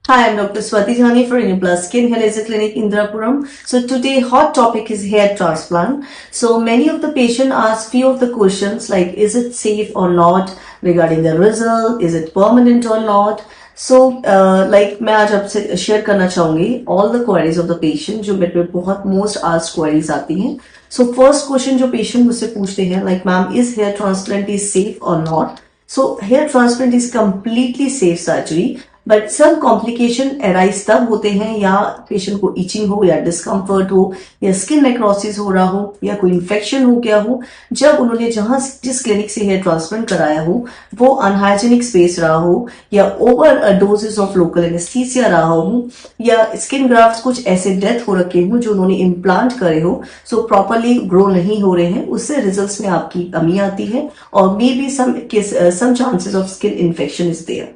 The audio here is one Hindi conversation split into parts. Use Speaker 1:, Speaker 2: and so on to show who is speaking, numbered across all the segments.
Speaker 1: Hi, I'm Dr. Swati Jani for Inuplas Skin Hair Laser Clinic, Indirapuram. So today hot topic is hair transplant. So many of the patient ask few of the questions like is it safe or not regarding the result, is it permanent or not. So like मैं आज आपसे शेयर करना चाहूंगी all the queries of the patient जो मेरे पे बहुत most asked queries आती हैं. So first question जो patient मुझसे पूछते हैं like ma'am is hair transplant is safe or not? So hair transplant is completely safe surgery. But सब कॉम्प्लिकेशन अराइज तब होते हैं या पेशेंट को इचिंग हो या डिस्कम्फर्ट हो या स्किन नेक्रोसिस हो रहा हो या कोई इन्फेक्शन हो गया हो जब उन्होंने जिस क्लिनिक से हेयर ट्रांसप्लांट कराया हो वो अनहाइजेनिक स्पेस रहा हो या over doses of local anaesthesia रहा हो या स्किन ग्राफ्ट कुछ ऐसे डेथ हो रखे हो जो उन्होंने इम्प्लांट करे हो सो प्रॉपरली ग्रो नहीं हो रहे हैं उससे रिजल्ट्स में आपकी कमी आती है और may be some chances of skin infection is there.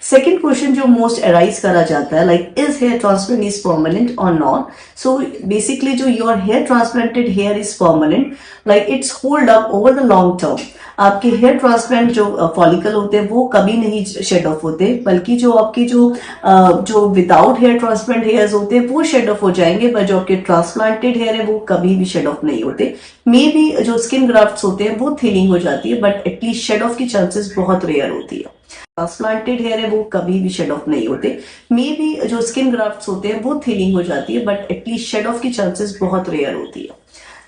Speaker 1: Second question जो मोस्ट अराइज करा जाता है like is hair transplant is permanent और नॉट. सो बेसिकली जो your hair transplanted hair is permanent like it's hold up over the long term. आपके हेयर ट्रांसप्लांट जो फॉलिकल होते हैं वो कभी नहीं शेड ऑफ होते बल्कि जो आपके जो विदाउट हेयर ट्रांसप्लांट हेयर्स होते हैं वो शेड ऑफ हो जाएंगे पर जो आपके ट्रांसप्लांटेड हेयर है वो कभी भी शेड ऑफ नहीं होते. मे बी जो स्किन ग्राफ्ट्स होते हैं वो थिनिंग हो जाती है बट एटलीस्ट शेड ऑफ की चांसेस बहुत रेयर होती है. ट्रांसप्लांटेड हेयर है वो कभी भी शेड ऑफ नहीं होते. मे बी जो स्किन ग्राफ्ट्स होते हैं वो थिनिंग हो जाती है बट एटलीस्ट शेड ऑफ की चांसेस बहुत रेयर होती है.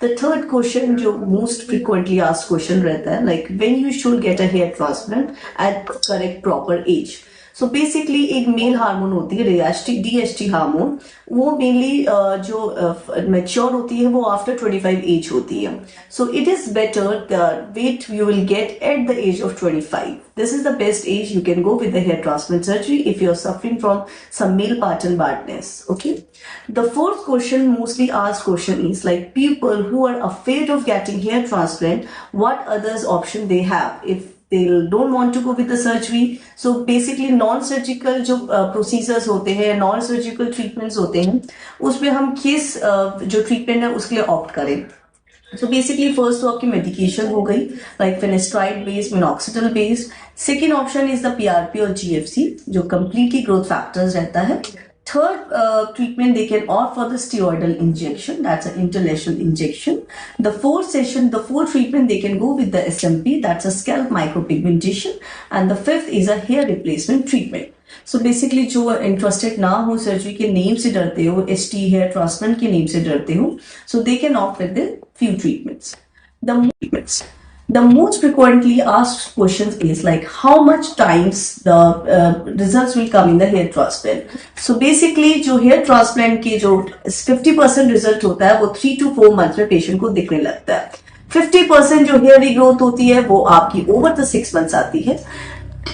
Speaker 1: द थर्ड क्वेश्चन जो मोस्ट फ्रिक्वेंटली आस्क्ड क्वेश्चन रहता है like when you should get a hair transplant at correct proper age. So basically एक मेल हार्मोन होती है डीएसटी हार्मोन वो मेनली जो मैच्योर होती है वो आफ्टर 25 एज होती है. So it is better the wait you will get at the age of 25. This is the best age you can go with the hair transplant surgery if you're suffering from some male pattern baldness. Okay. The fourth question, mostly asked question is like people who are afraid of getting hair transplant, what others option they have if they don't want to go with the surgery. So basically non-surgical जो procedures होते हैं non-surgical treatments होते हैं उसमें हम किस जो treatment है उसके लिए opt करें. So basically first तो आपकी medication हो गई like finasteride based, minoxidil based. Second option is the PRP और GFC जो completely growth factors रहता है. Third treatment they can opt for the steroidal injection, that's an interlacial injection. The fourth treatment they can go with the SMP, that's a scalp micropigmentation, and the fifth is a hair replacement treatment. So basically जो interested ना हो सर्जरी के नेम से डरते हो ST हेयर ट्रांसप्लांट के नेम से डरते हो so they can opt with the few treatments. The most frequently asked questions is like how much times the results will come in the hair transplant. So basically जो hair transplant के जो 50% रिजल्ट होता है वो 3 to 4 months में पेशेंट को दिखने लगता है. 50% जो हेयर रीग्रोथ होती है वो आपकी ओवर द 6 months आती है.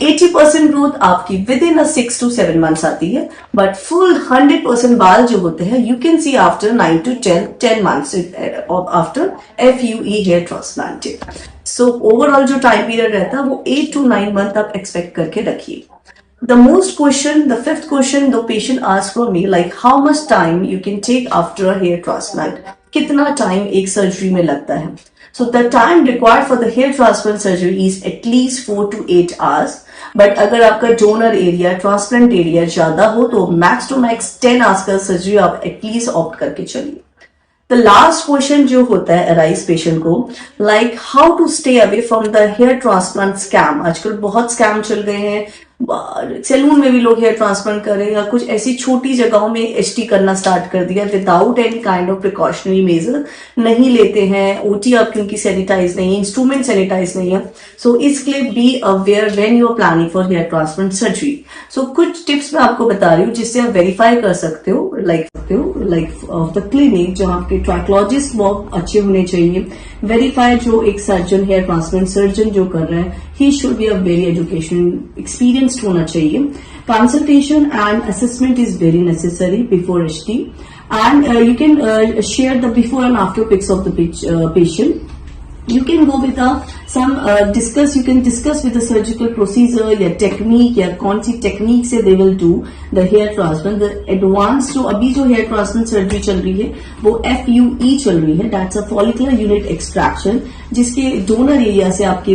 Speaker 1: 80% ग्रोथ आपकी विद इन 6 to 7 months आती है बट फुल 100% बाल जो होते हैं you can see after 9 to 10 months after FUE hair transplanted. So overall जो टाइम पीरियड रहता है वो 8 to 9 months आप एक्सपेक्ट करके रखिए. The fifth question the patient asked for me like how much time you can take after a hair transplant. कितना टाइम एक सर्जरी में लगता है. So the time required for the hair transplant surgery is at least 4 to 8 hours. But अगर आपका donor area, transplant area ज्यादा हो तो max to max 10 hours का सर्जरी आप एटलीस्ट ऑप्ट करके चलिए. The last question जो होता है अराइज पेशेंट को like how to stay away from the hair transplant scam. आजकल बहुत स्कैम चल गए हैं. सैलून में भी लोग हेयर ट्रांसप्लांट कर रहे हैं या कुछ ऐसी छोटी जगहों में एचटी करना स्टार्ट कर दिया without any kind of precautionary major. नहीं लेते हैं ओटी आपकी उनकी सैनिटाइज नहीं है, इंस्ट्रूमेंट सैनिटाइज नहीं है. सो इसके लिए be aware when you are planning for hair transplant surgery. So कुछ टिप्स मैं आपको बता रही हूँ जिससे आप वेरीफाई कर सकते हो लाइक ऑफ द क्लिनिक जहाँ आपके ट्रैकोलॉजिस्ट बहुत अच्छे होने चाहिए. वेरीफाई जो एक सर्जन हेयर ट्रांसप्लांट सर्जन जो कर रहे हैं he should be a very educational experienced होना चाहिए. Consultation and assessment is very necessary before HT and you can share the before and after pics of the patient. You can go with a some discuss, you can discuss with the surgical procedure या टेक्निक या कौन सी टेक्निक से they will do the hair transplant. The advanced जो अभी जो hair transplant सर्जरी चल रही है वो FUE चल रही है, that's a follicular unit extraction, जिसके डोनर एरिया से आपके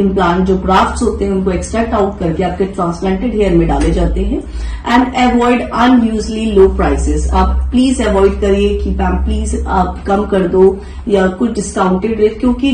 Speaker 1: इम्प्लांट जो ग्राफ्ट्स होते हैं उनको एक्सट्रैक्ट आउट करके आपके ट्रांसप्लांटेड हेयर में डाले जाते हैं. And avoid unusually low prices. आप प्लीज अवॉइड करिए कि मैम प्लीज आप कम कर दो या कुछ डिस्काउंटेड रेट, क्योंकि